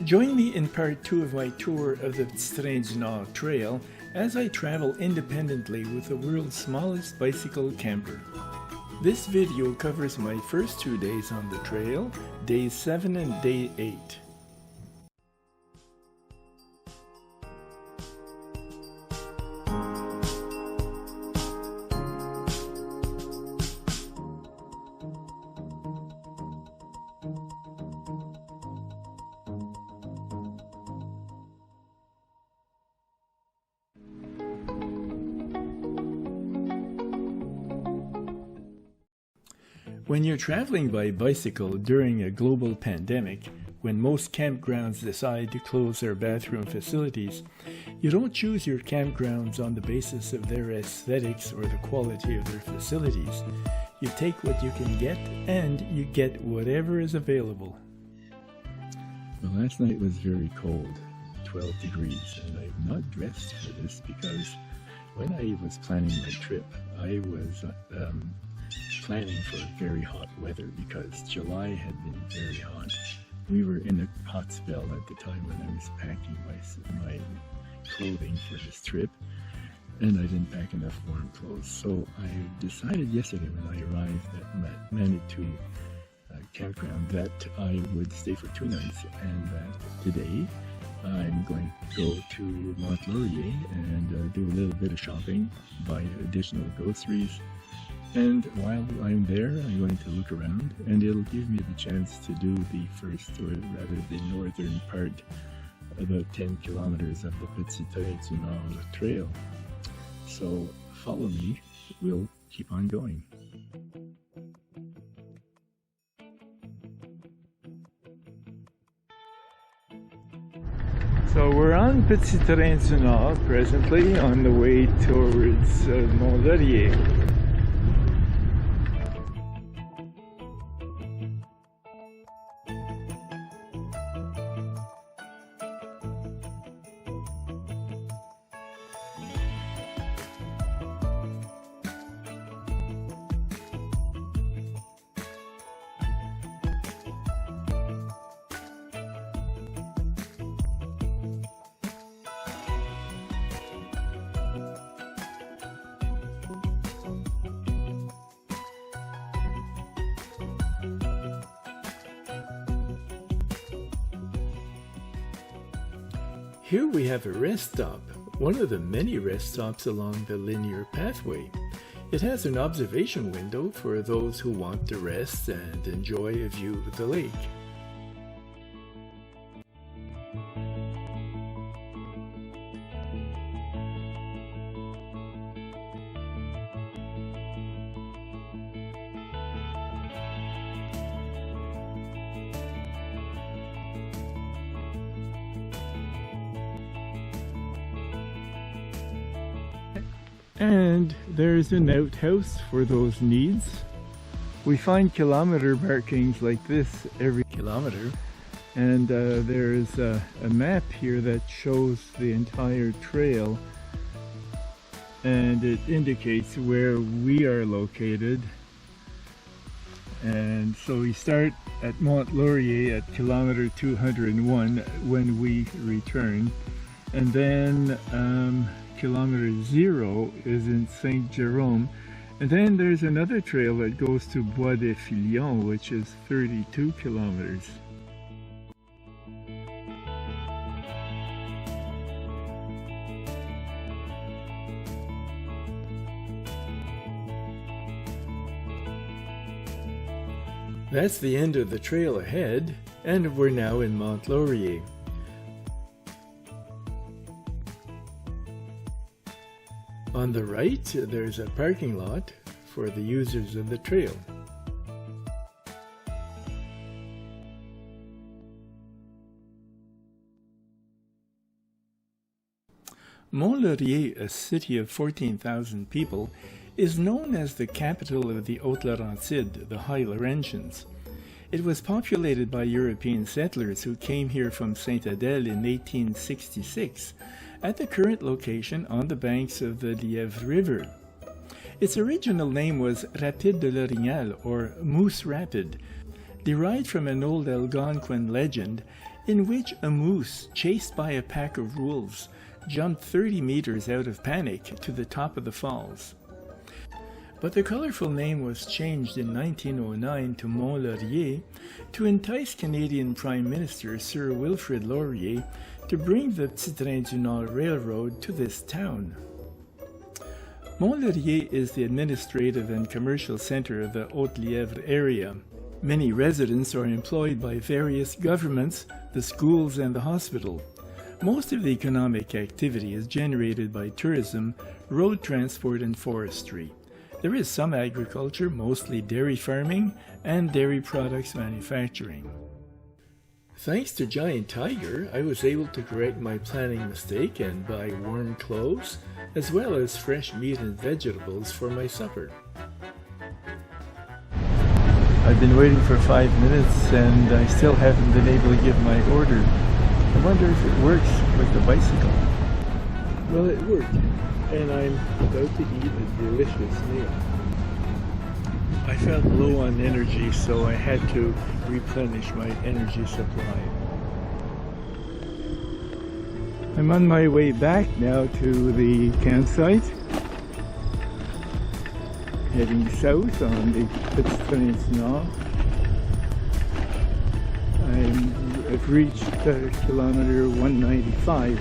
Join me in part 2 of my tour of the Petit Nord Trail as I travel independently with the world's smallest bicycle camper. This video covers my first 2 days on the trail, day 7 and day 8. When you're traveling by bicycle during a global pandemic, when most campgrounds decide to close their bathroom facilities, you don't choose your campgrounds on the basis of their aesthetics or the quality of their facilities. You take what you can get, and you get whatever is available. Well, last night was very cold, 12 degrees, and I've not dressed for this because when I was planning my trip, I was planning for very hot weather because July had been very hot. We were in a hot spell at the time when I was packing my clothing for this trip, and I didn't pack enough warm clothes. So I decided yesterday when I arrived at Manitou campground that I would stay for 2 nights, and that today I'm going to go to Mont-Laurier and do a little bit of shopping, buy additional groceries. And while I'm there, I'm going to look around, and it'll give me the chance to do the first, or rather the northern part, about 10 kilometers of the Petit Nord Trail. So follow me, we'll keep on going. So we're on Petit Nord presently on the way towards Mont-Laurier. Here we have a rest stop, one of the many rest stops along the linear pathway. It has an observation window for those who want to rest and enjoy a view of the lake. And there's an outhouse for those needs. We find kilometer markings like this every kilometer, and there's a map here that shows the entire trail, and it indicates where we are located. And so we start at Mont-Laurier at kilometer 201 when we return, and then kilometer 0 is in Saint Jerome, and then there's another trail that goes to Bois des Filions, which is 32 kilometers. That's the end of the trail ahead, and we're now in Mont-Laurier. On the right, there's a parking lot for the users of the trail. Mont-Laurier, a city of 14,000 people, is known as the capital of the Haute-Laurentides, the High Laurentians. It was populated by European settlers who came here from Sainte-Adèle in 1866, at the current location on the banks of the Lièvre River. Its original name was Rapide de l'Orignal, or Moose Rapid. Derived from an old Algonquin legend, in which a moose chased by a pack of wolves jumped 30 meters out of panic to the top of the falls. But the colorful name was changed in 1909 to Mont-Laurier to entice Canadian Prime Minister Sir Wilfrid Laurier to bring the Petit Train du Nord Railroad to this town. Mont-Laurier is the administrative and commercial center of the Haute-Lièvre area. Many residents are employed by various governments, the schools, and the hospital. Most of the economic activity is generated by tourism, road transport, and forestry. There is some agriculture, mostly dairy farming, and dairy products manufacturing. Thanks to Giant Tiger, I was able to correct my planning mistake and buy warm clothes, as well as fresh meat and vegetables for my supper. I've been waiting for 5 minutes and I still haven't been able to give my order. I wonder if it works with the bicycle. Well, it worked, and I'm about to eat a delicious meal. I felt low on energy, so I had to replenish my energy supply. I'm on my way back now to the campsite, heading south on the Petit Train du Nord. I've reached kilometer 195.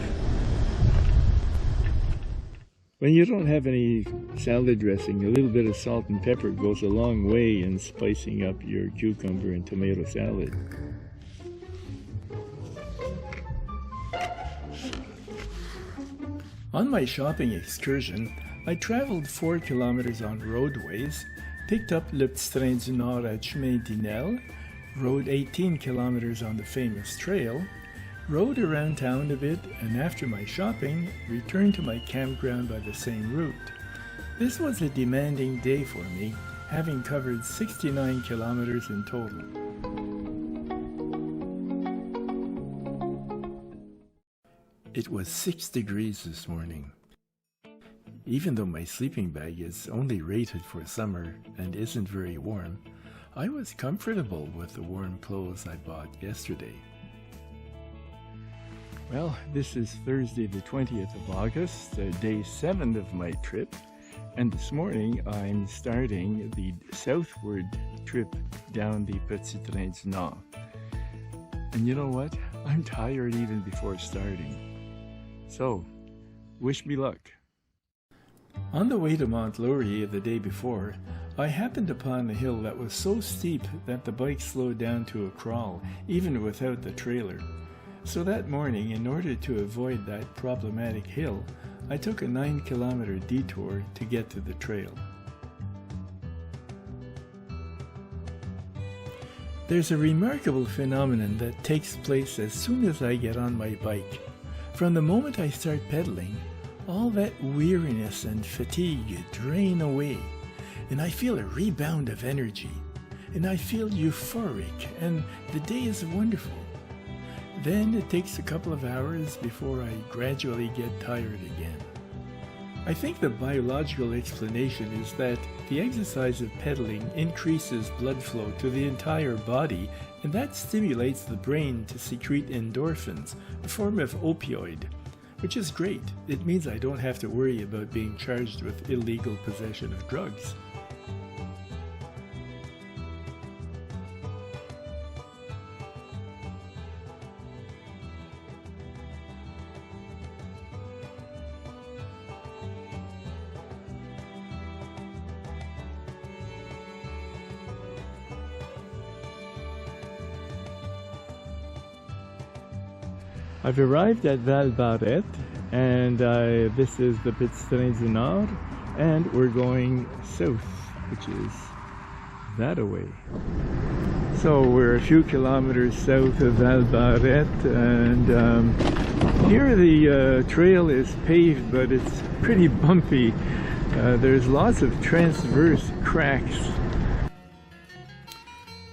When you don't have any salad dressing, a little bit of salt and pepper goes a long way in spicing up your cucumber and tomato salad. On my shopping excursion, I traveled 4 kilometers on roadways, picked up Le Petit Train du Nord at Chemin d'Inel, rode 18 kilometers on the famous trail, rode around town a bit, and after my shopping, returned to my campground by the same route. This was a demanding day for me, having covered 69 kilometers in total. It was 6 degrees this morning. Even though my sleeping bag is only rated for summer and isn't very warm, I was comfortable with the warm clothes I bought yesterday. Well, this is Thursday the 20th of August, day 7 of my trip, and this morning I'm starting the southward trip down the Petit Train du Nord. And you know what? I'm tired even before starting. So, wish me luck. On the way to Mont-Laurier the day before, I happened upon a hill that was so steep that the bike slowed down to a crawl, even without the trailer. So that morning, in order to avoid that problematic hill, I took a 9-kilometer detour to get to the trail. There's a remarkable phenomenon that takes place as soon as I get on my bike. From the moment I start pedaling, all that weariness and fatigue drain away, and I feel a rebound of energy, and I feel euphoric, and the day is wonderful. Then it takes a couple of hours before I gradually get tired again. I think the biological explanation is that the exercise of pedaling increases blood flow to the entire body, and that stimulates the brain to secrete endorphins, a form of opioid, which is great. It means I don't have to worry about being charged with illegal possession of drugs. I've arrived at Val-Barrette, and this is the Petit Train du Nord, and we're going south, which is that away. So we're a few kilometers south of Val-Barrette, and here the trail is paved, but it's pretty bumpy. There's lots of transverse cracks.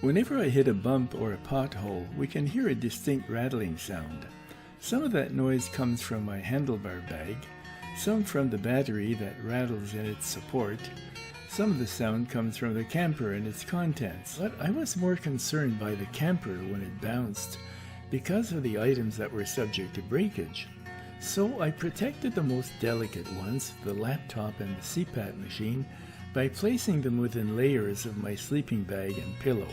Whenever I hit a bump or a pothole, we can hear a distinct rattling sound. Some of that noise comes from my handlebar bag, some from the battery that rattles in its support, some of the sound comes from the camper and its contents. But I was more concerned by the camper when it bounced, because of the items that were subject to breakage. So I protected the most delicate ones, the laptop and the CPAP machine, by placing them within layers of my sleeping bag and pillow.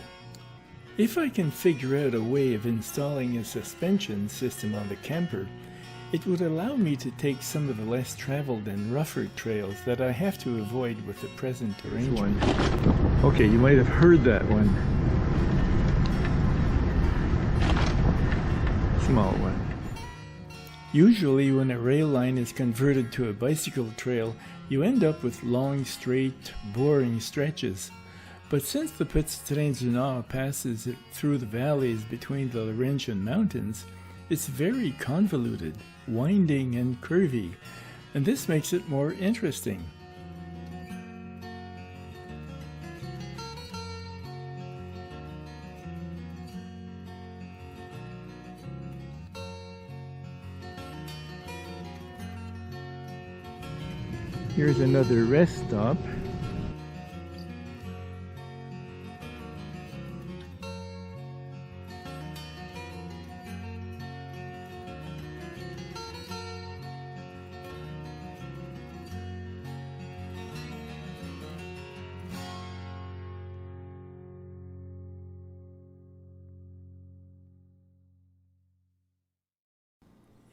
If I can figure out a way of installing a suspension system on the camper, it would allow me to take some of the less traveled and rougher trails that I have to avoid with the present arrangement. Okay, you might have heard that one. Small one. Usually when a rail line is converted to a bicycle trail, you end up with long, straight, boring stretches. But since the Petit Train du Nord passes through the valleys between the Laurentian mountains, it's very convoluted, winding and curvy, and this makes it more interesting. Here's another rest stop.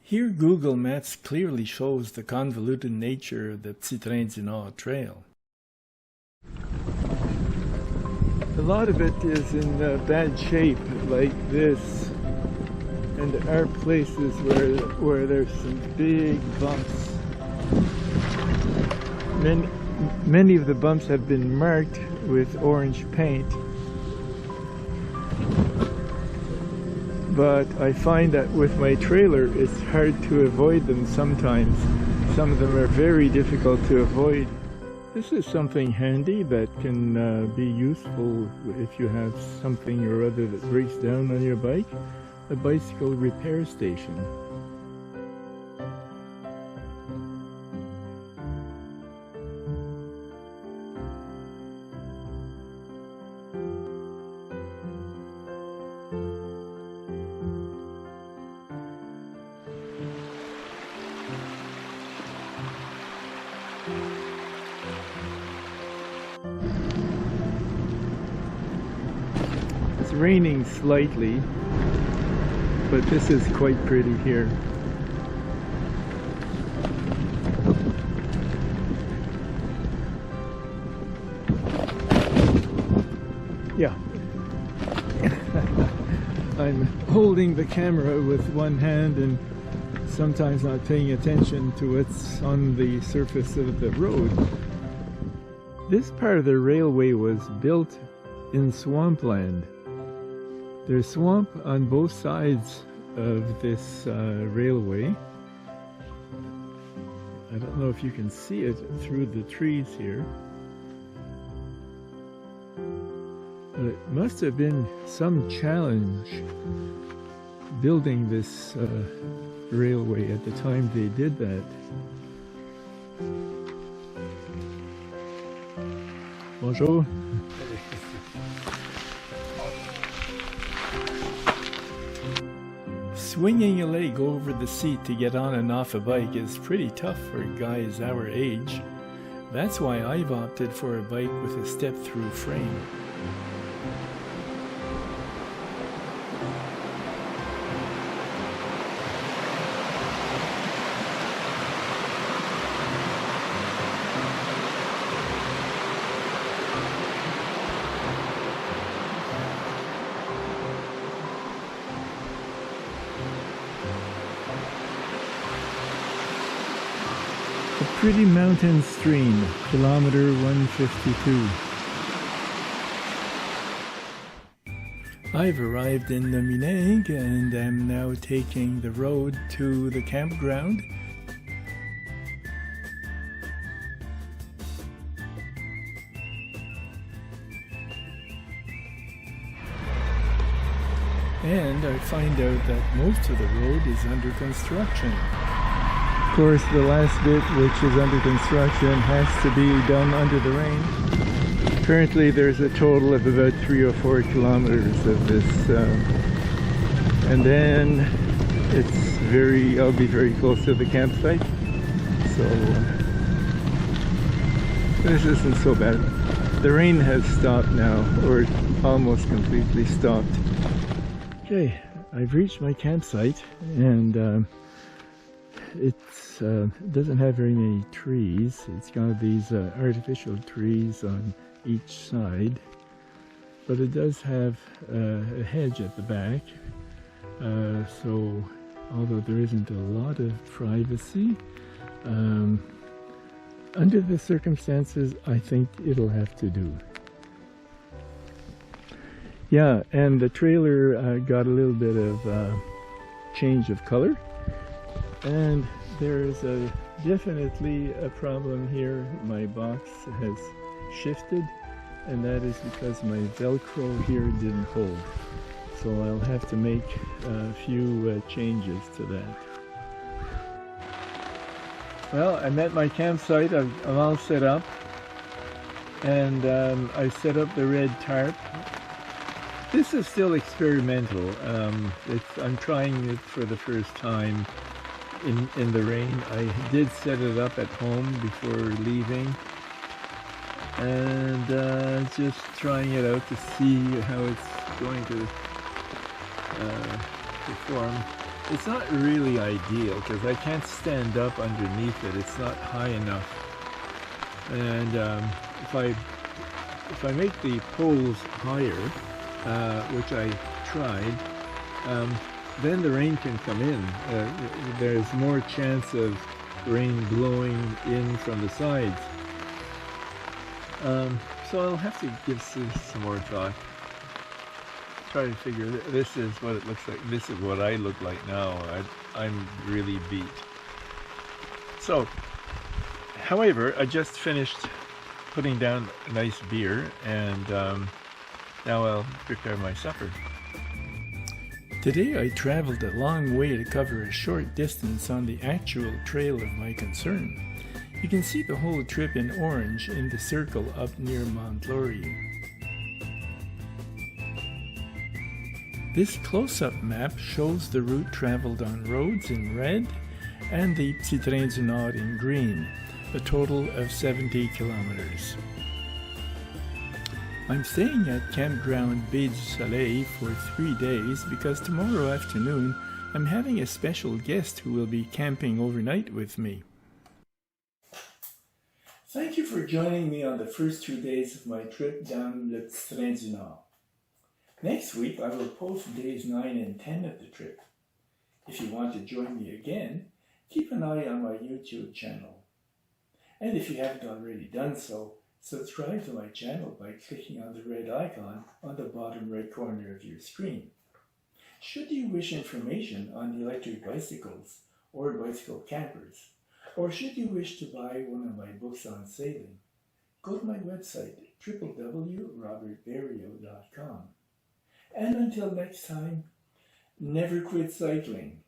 Here Google Maps clearly shows the convoluted nature of the Petit Train du Nord trail. A lot of it is in bad shape, like this, and there are places where there's some big bumps. Many of the bumps have been marked with orange paint, but I find that with my trailer it's hard to avoid them sometimes. Some of them are very difficult to avoid. This is something handy that can be useful if you have something or other that breaks down on your bike, a bicycle repair station. It's raining slightly, but this is quite pretty here. Yeah. I'm holding the camera with one hand and sometimes not paying attention to what's on the surface of the road. This part of the railway was built in swampland. There's swamp on both sides of this railway. I don't know if you can see it through the trees here. But it must have been some challenge building this railway at the time they did that. Bonjour. Swinging a leg over the seat to get on and off a bike is pretty tough for guys our age. That's why I've opted for a bike with a step-through frame. A pretty mountain stream, kilometer 152. I've arrived in Nomineg and am now taking the road to the campground. And I find out that most of the road is under construction. Of course, the last bit, which is under construction, has to be done under the rain. Currently, there's a total of about 3 or 4 kilometers of this And then I'll be very close to the campsite. So this isn't so bad. The rain has stopped now, or almost completely stopped. Okay, I've reached my campsite, and it doesn't have very many trees. It's got these artificial trees on each side, but it does have a hedge at the back. So although there isn't a lot of privacy, under the circumstances, I think it'll have to do. Yeah, and the trailer got a little bit of change of color, and there's definitely a problem here. My box has shifted, and that is because my Velcro here didn't hold. So I'll have to make a few changes to that. Well, I'm at my campsite. I'm all set up, and I set up the red tarp. This is still experimental. I'm trying it for the first time in the rain. I did set it up at home before leaving, and just trying it out to see how it's going to perform. It's not really ideal because I can't stand up underneath it. It's not high enough, and if I make the poles higher, which I tried, then the rain can come in. There's more chance of rain blowing in from the sides. So I'll have to give some more thought. Try to figure, this is what it looks like. This is what I look like now. I'm really beat. So, however, I just finished putting down a nice beer, and now I'll prepare my supper. Today I traveled a long way to cover a short distance on the actual trail of my concern. You can see the whole trip in orange in the circle up near Mont-Laurier. This close-up map shows the route traveled on roads in red and the Petit Train du Nord in green, a total of 70 kilometers. I'm staying at campground Baie du Soleil for 3 days because tomorrow afternoon I'm having a special guest who will be camping overnight with me. Thank you for joining me on the first 2 days of my trip down le Petit Train du Nord. Next week I will post days 9 and 10 of the trip. If you want to join me again, keep an eye on my YouTube channel. And if you haven't already done so, subscribe to my channel by clicking on the red icon on the bottom right corner of your screen. Should you wish information on electric bicycles or bicycle campers, or should you wish to buy one of my books on sailing, go to my website www.robertberrio.com. And until next time, never quit cycling.